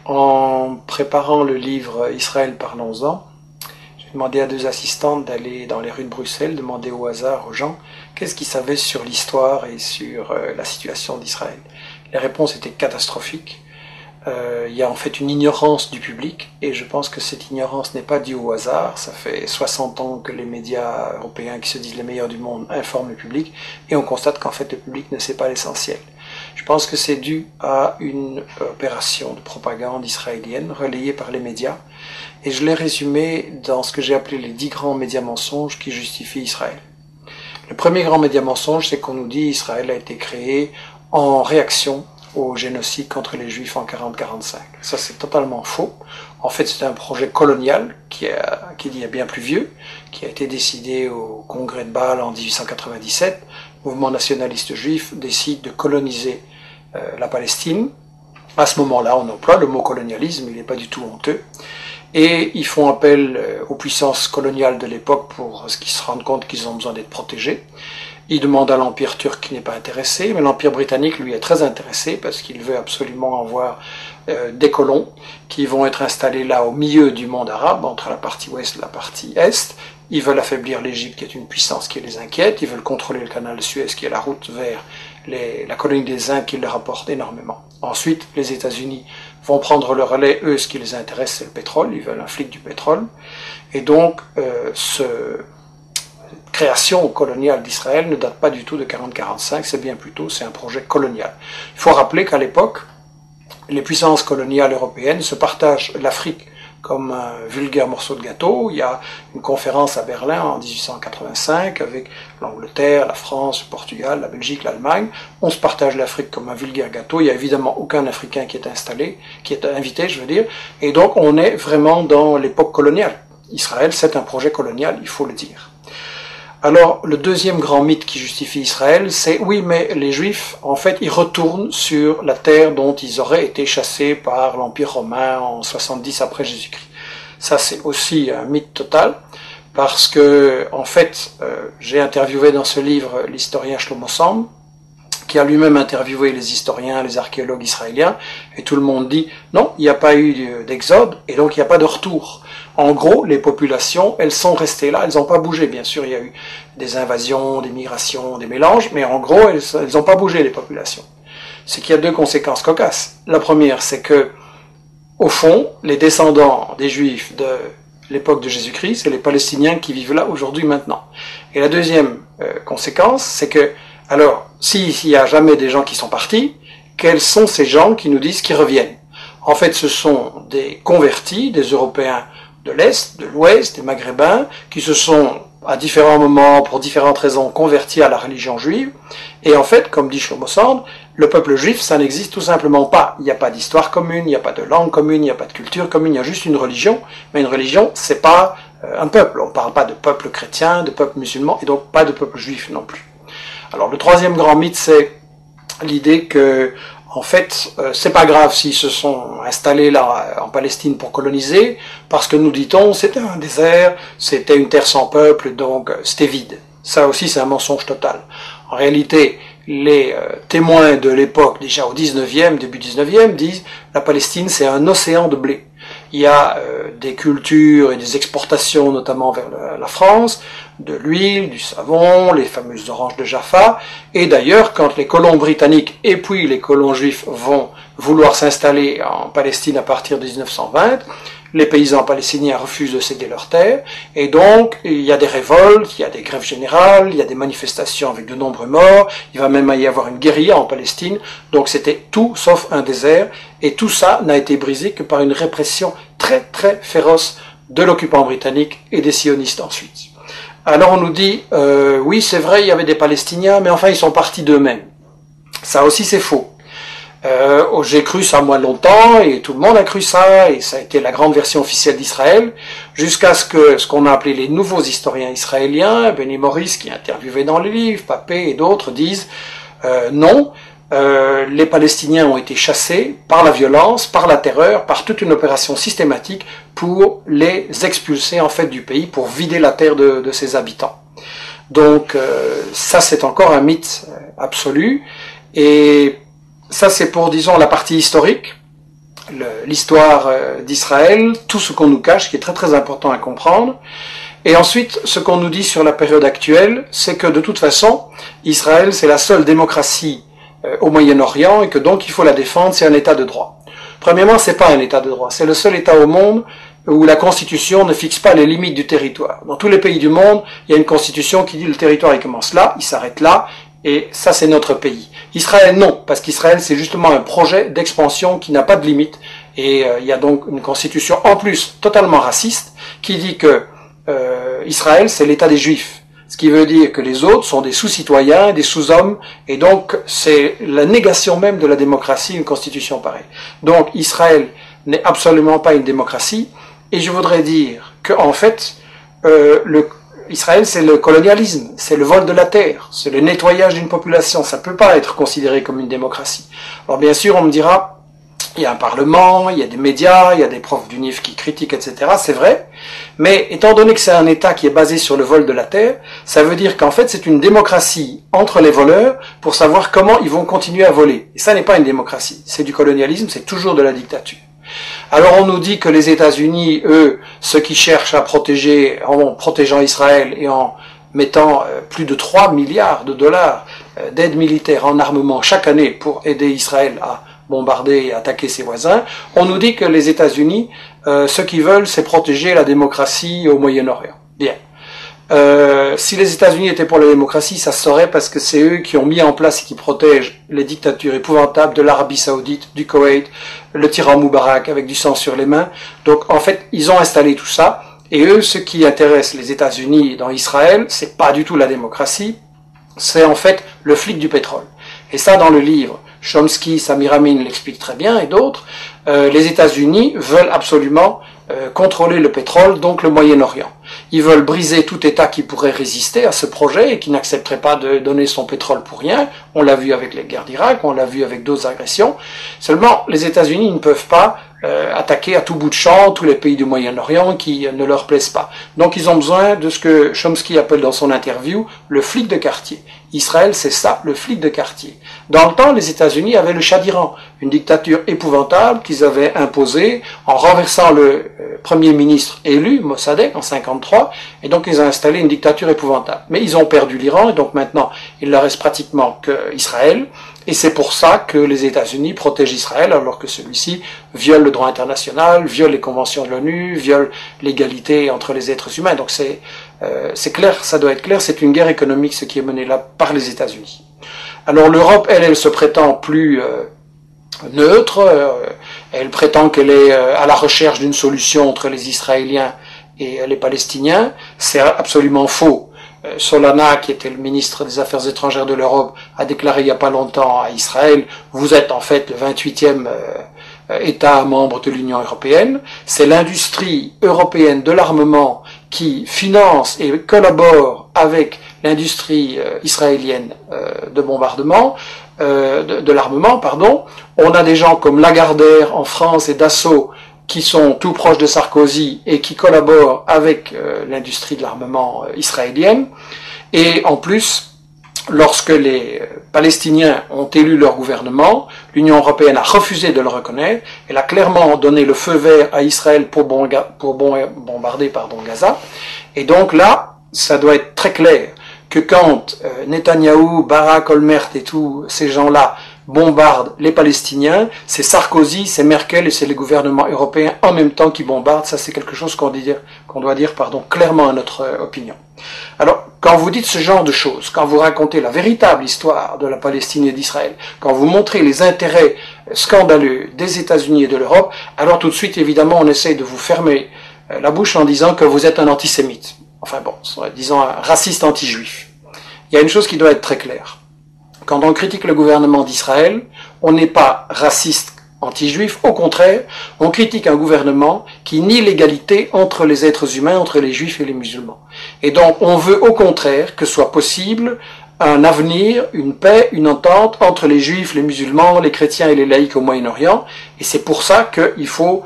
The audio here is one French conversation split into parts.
En préparant le livre Israël, parlons-en, j'ai demandé à deux assistantes d'aller dans les rues de Bruxelles, demander au hasard aux gens qu'est-ce qu'ils savaient sur l'histoire et sur la situation d'Israël. Les réponses étaient catastrophiques. Il y a en fait une ignorance du public, et je pense que cette ignorance n'est pas due au hasard. Ça fait 60 ans que les médias européens, qui se disent les meilleurs du monde, informent le public, et on constate qu'en fait le public ne sait pas l'essentiel. Je pense que c'est dû à une opération de propagande israélienne relayée par les médias, et je l'ai résumé dans ce que j'ai appelé les 10 grands médias mensonges qui justifient Israël. Le premier grand média mensonge, c'est qu'on nous dit Israël a été créé en réaction au génocide contre les Juifs en 40-45. Ça, c'est totalement faux. En fait, c'est un projet colonial qui est bien plus vieux, qui a été décidé au congrès de Bâle en 1897. Le mouvement nationaliste juif décide de coloniser la Palestine. À ce moment-là, on emploie le mot colonialisme, il n'est pas du tout honteux. Et ils font appel aux puissances coloniales de l'époque pour qu'ils se rendent compte qu'ils ont besoin d'être protégés. Ils demandent à l'Empire turc qui n'est pas intéressé, mais l'Empire britannique, lui, est très intéressé parce qu'il veut absolument avoir des colons qui vont être installés là au milieu du monde arabe, entre la partie ouest et la partie est. Ils veulent affaiblir l'Égypte, qui est une puissance qui les inquiète. Ils veulent contrôler le canal de Suez, qui est la route vers la colonie des Indes, qui leur apporte énormément. Ensuite, les États-Unis vont prendre le relais. Eux, ce qui les intéresse, c'est le pétrole. Ils veulent un flic du pétrole. Et donc, création coloniale d'Israël ne date pas du tout de 40-45, c'est bien plus tôt, c'est un projet colonial. Il faut rappeler qu'à l'époque, les puissances coloniales européennes se partagent l'Afrique comme un vulgaire morceau de gâteau. Il y a une conférence à Berlin en 1885 avec l'Angleterre, la France, le Portugal, la Belgique, l'Allemagne. On se partage l'Afrique comme un vulgaire gâteau. Il n'y a évidemment aucun Africain qui est invité, je veux dire. Et donc on est vraiment dans l'époque coloniale. Israël, c'est un projet colonial, il faut le dire. Alors, le deuxième grand mythe qui justifie Israël, c'est oui, mais les Juifs, en fait, ils retournent sur la terre dont ils auraient été chassés par l'Empire romain en 70 après Jésus-Christ. Ça, c'est aussi un mythe total, parce que, en fait, j'ai interviewé dans ce livre l'historien Shlomo Sand, qui a lui-même interviewé les historiens, les archéologues israéliens, et tout le monde dit non, il n'y a pas eu d'exode, et donc il n'y a pas de retour. En gros, les populations, elles sont restées là, elles n'ont pas bougé. Bien sûr, il y a eu des invasions, des migrations, des mélanges, mais en gros, elles n'ont pas bougé, les populations. C'est qu'il y a deux conséquences cocasses. La première, c'est que, au fond, les descendants des Juifs de l'époque de Jésus-Christ, c'est les Palestiniens qui vivent là aujourd'hui, maintenant. Et la deuxième conséquence, c'est que, alors, s'il n'y a jamais des gens qui sont partis, quels sont ces gens qui nous disent qu'ils reviennent? En fait, ce sont des convertis, des Européens de l'Est, de l'Ouest, des Maghrébins, qui se sont, à différents moments, pour différentes raisons, convertis à la religion juive. Et en fait, comme dit Shlomo Sand, le peuple juif, ça n'existe tout simplement pas. Il n'y a pas d'histoire commune, il n'y a pas de langue commune, il n'y a pas de culture commune, il y a juste une religion. Mais une religion, c'est pas un peuple. On ne parle pas de peuple chrétien, de peuple musulman, et donc pas de peuple juif non plus. Alors, le troisième grand mythe, c'est l'idée que, en fait, c'est pas grave s'ils se sont installés là en Palestine pour coloniser, parce que nous dit-on, c'était un désert, c'était une terre sans peuple, donc c'était vide. Ça aussi, c'est un mensonge total. En réalité, les témoins de l'époque, déjà au 19e, début 19e, disent la Palestine, c'est un océan de blé. Il y a des cultures et des exportations, notamment vers la France, de l'huile, du savon, les fameuses oranges de Jaffa. Et d'ailleurs, quand les colons britanniques et puis les colons juifs vont vouloir s'installer en Palestine à partir de 1920, les paysans palestiniens refusent de céder leurs terres, et donc il y a des révoltes, il y a des grèves générales, il y a des manifestations avec de nombreux morts, il va même y avoir une guérilla en Palestine, donc c'était tout sauf un désert, et tout ça n'a été brisé que par une répression très très féroce de l'occupant britannique et des sionistes ensuite. Alors on nous dit, oui c'est vrai, il y avait des Palestiniens, mais enfin ils sont partis d'eux-mêmes. Ça aussi c'est faux. J'ai cru ça moi longtemps, et tout le monde a cru ça, et ça a été la grande version officielle d'Israël, jusqu'à ce qu'on a appelé les nouveaux historiens israéliens, Benny Morris qui est interviewé dans les livres, Papé et d'autres disent non, les Palestiniens ont été chassés par la violence, par la terreur, par toute une opération systématique pour les expulser en fait du pays, pour vider la terre de ses habitants. Donc ça c'est encore un mythe absolu, et ça c'est pour disons la partie historique. l'histoire d'Israël, tout ce qu'on nous cache, qui est très très important à comprendre. Et ensuite, ce qu'on nous dit sur la période actuelle, c'est que de toute façon, Israël, c'est la seule démocratie au Moyen-Orient et que donc il faut la défendre, c'est un État de droit. Premièrement, c'est pas un État de droit, c'est le seul État au monde où la Constitution ne fixe pas les limites du territoire. Dans tous les pays du monde, il y a une Constitution qui dit le territoire il commence là, il s'arrête là, et ça c'est notre pays. Israël non, parce qu'Israël c'est justement un projet d'expansion qui n'a pas de limite, et il y a donc une Constitution en plus totalement raciste qui dit que Israël c'est l'État des Juifs. Ce qui veut dire que les autres sont des sous-citoyens, des sous-hommes, et donc c'est la négation même de la démocratie, une constitution pareille. Donc Israël n'est absolument pas une démocratie, et je voudrais dire que en fait, Israël c'est le colonialisme, c'est le vol de la terre, c'est le nettoyage d'une population, ça ne peut pas être considéré comme une démocratie. Alors bien sûr, on me dira, il y a un parlement, il y a des médias, il y a des profs d'UNIF qui critiquent, etc. C'est vrai, mais étant donné que c'est un État qui est basé sur le vol de la terre, ça veut dire qu'en fait c'est une démocratie entre les voleurs pour savoir comment ils vont continuer à voler. Et ça n'est pas une démocratie, c'est du colonialisme, c'est toujours de la dictature. Alors on nous dit que les États-Unis, eux, ceux qui cherchent à protéger, en protégeant Israël et en mettant plus de 3 milliards de dollars d'aide militaire en armement chaque année pour aider Israël à bombarder et attaquer ses voisins, on nous dit que les États-Unis, ce qu'ils veulent, c'est protéger la démocratie au Moyen-Orient. Bien. Si les États-Unis étaient pour la démocratie, ça se saurait parce que c'est eux qui ont mis en place et qui protègent les dictatures épouvantables de l'Arabie Saoudite, du Koweït, le tyran Moubarak avec du sang sur les mains. Donc en fait, ils ont installé tout ça. Et eux, ce qui intéresse les États-Unis dans Israël, c'est pas du tout la démocratie, c'est en fait le flic du pétrole. Et ça, dans le livre, Chomsky, Samir Amin l'explique très bien, et d'autres, les États-Unis veulent absolument contrôler le pétrole, donc le Moyen-Orient. Ils veulent briser tout État qui pourrait résister à ce projet et qui n'accepterait pas de donner son pétrole pour rien. On l'a vu avec les guerres d'Irak, on l'a vu avec d'autres agressions. Seulement, les États-Unis ne peuvent pas attaquer à tout bout de champ tous les pays du Moyen-Orient qui ne leur plaisent pas. Donc ils ont besoin de ce que Chomsky appelle dans son interview le flic de quartier. Israël, c'est ça, le flic de quartier. Dans le temps, les États-Unis avaient le Shah d'Iran, une dictature épouvantable qu'ils avaient imposée en renversant le premier ministre élu, Mossadegh, en 1953, et donc ils ont installé une dictature épouvantable. Mais ils ont perdu l'Iran, et donc maintenant, il ne reste pratiquement qu'Israël, et c'est pour ça que les États-Unis protègent Israël, alors que celui-ci viole le droit international, viole les conventions de l'ONU, viole l'égalité entre les êtres humains. Donc c'est clair, ça doit être clair, c'est une guerre économique ce qui est mené là par les États-Unis. Alors l'Europe, elle se prétend plus neutre, elle prétend qu'elle est à la recherche d'une solution entre les Israéliens et les Palestiniens. C'est absolument faux. Solana, qui était le ministre des Affaires étrangères de l'Europe, a déclaré il n'y a pas longtemps à Israël, vous êtes en fait le 28e État membre de l'Union européenne. C'est l'industrie européenne de l'armement qui finance et collabore avec l'industrie israélienne de bombardement, de l'armement, pardon. On a des gens comme Lagardère en France et Dassault qui sont tout proches de Sarkozy et qui collaborent avec l'industrie de l'armament israélienne. Et en plus, lorsque les Palestiniens ont élu leur gouvernement, l'Union européenne a refusé de le reconnaître. Elle a clairement donné le feu vert à Israël pour bombarder Gaza. Et donc là, ça doit être très clair que quand Netanyahou, Barak, Olmert et tous ces gens-là bombardent les Palestiniens, c'est Sarkozy, c'est Merkel et c'est les gouvernements européens en même temps qui bombardent. Ça, c'est quelque chose qu'on doit dire clairement à notre opinion. Alors, quand vous dites ce genre de choses, quand vous racontez la véritable histoire de la Palestine et d'Israël, quand vous montrez les intérêts scandaleux des États-Unis et de l'Europe, alors tout de suite, évidemment, on essaye de vous fermer la bouche en disant que vous êtes un antisémite. Enfin bon, disons un raciste anti-juif. Il y a une chose qui doit être très claire. Quand on critique le gouvernement d'Israël, on n'est pas raciste anti-juif, au contraire, on critique un gouvernement qui nie l'égalité entre les êtres humains, entre les juifs et les musulmans. Et donc on veut au contraire que soit possible un avenir, une paix, une entente entre les juifs, les musulmans, les chrétiens et les laïcs au Moyen-Orient, et c'est pour ça qu'il faut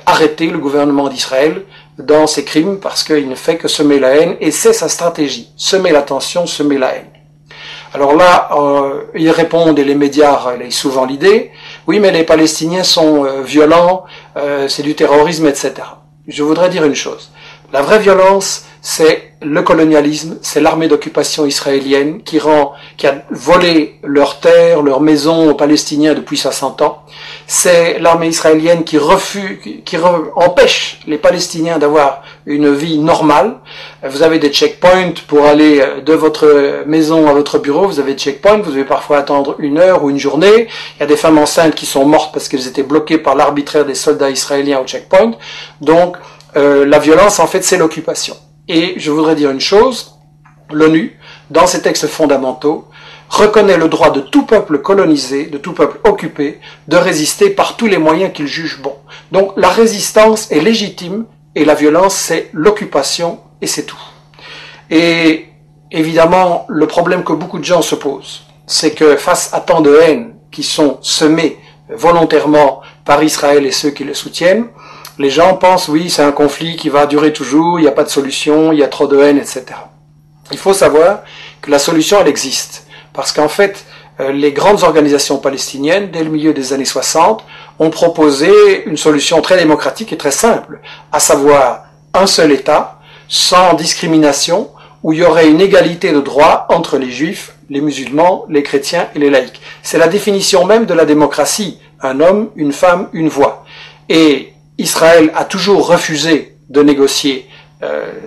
arrêter le gouvernement d'Israël dans ses crimes, parce qu'il ne fait que semer la haine, et c'est sa stratégie, semer la tension, semer la haine. Alors là, ils répondent, et les médias relayent souvent l'idée, oui, mais les Palestiniens sont violents, c'est du terrorisme, etc. Je voudrais dire une chose. La vraie violence, c'est le colonialisme, c'est l'armée d'occupation israélienne qui a volé leurs terres, leurs maisons aux Palestiniens depuis 60 ans. C'est l'armée israélienne qui empêche les Palestiniens d'avoir une vie normale. Vous avez des checkpoints pour aller de votre maison à votre bureau, vous avez des checkpoints, vous devez parfois attendre 1 heure ou une journée. Il y a des femmes enceintes qui sont mortes parce qu'elles étaient bloquées par l'arbitraire des soldats israéliens au checkpoint. Donc, la violence, en fait, c'est l'occupation. Et je voudrais dire une chose, l'ONU, dans ses textes fondamentaux, reconnaît le droit de tout peuple colonisé, de tout peuple occupé, de résister par tous les moyens qu'il juge bons. Donc la résistance est légitime et la violence, c'est l'occupation et c'est tout. Et évidemment, le problème que beaucoup de gens se posent, c'est que face à tant de haine qui sont semées volontairement par Israël et ceux qui le soutiennent, les gens pensent, oui, c'est un conflit qui va durer toujours, il n'y a pas de solution, il y a trop de haine, etc. Il faut savoir que la solution, elle existe. Parce qu'en fait, les grandes organisations palestiniennes, dès le milieu des années 60, ont proposé une solution très démocratique et très simple, à savoir un seul État, sans discrimination, où il y aurait une égalité de droits entre les juifs, les musulmans, les chrétiens et les laïcs. C'est la définition même de la démocratie, un homme, une femme, une voix. Et Israël a toujours refusé de négocier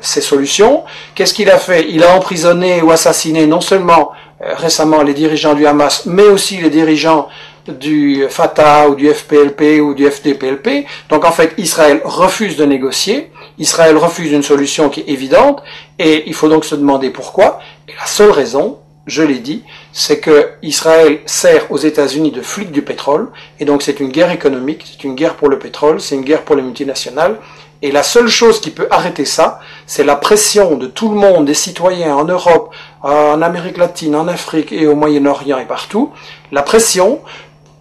ces solutions. Qu'est-ce qu'il a fait? Il a emprisonné ou assassiné non seulement récemment les dirigeants du Hamas, mais aussi les dirigeants du Fatah ou du FPLP ou du FDPLP. Donc en fait, Israël refuse de négocier, Israël refuse une solution qui est évidente, et il faut donc se demander pourquoi. Et la seule raison, je l'ai dit, c'est que Israël sert aux États-Unis de flic du pétrole, et donc c'est une guerre économique, c'est une guerre pour le pétrole, c'est une guerre pour les multinationales, et la seule chose qui peut arrêter ça, c'est la pression de tout le monde, des citoyens en Europe, en Amérique latine, en Afrique et au Moyen-Orient et partout, la pression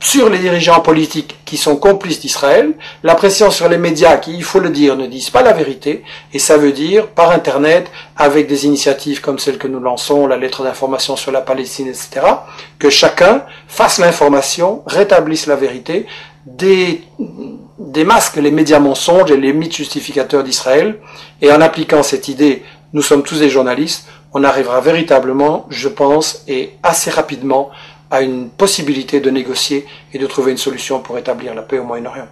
sur les dirigeants politiques qui sont complices d'Israël, la pression sur les médias qui, il faut le dire, ne disent pas la vérité, et ça veut dire, par Internet, avec des initiatives comme celle que nous lançons, la lettre d'information sur la Palestine, etc., que chacun fasse l'information, rétablisse la vérité, démasque les médias mensonges et les mythes justificateurs d'Israël, et en appliquant cette idée, nous sommes tous des journalistes, on arrivera véritablement, je pense, et assez rapidement, à une possibilité de négocier et de trouver une solution pour établir la paix au Moyen-Orient.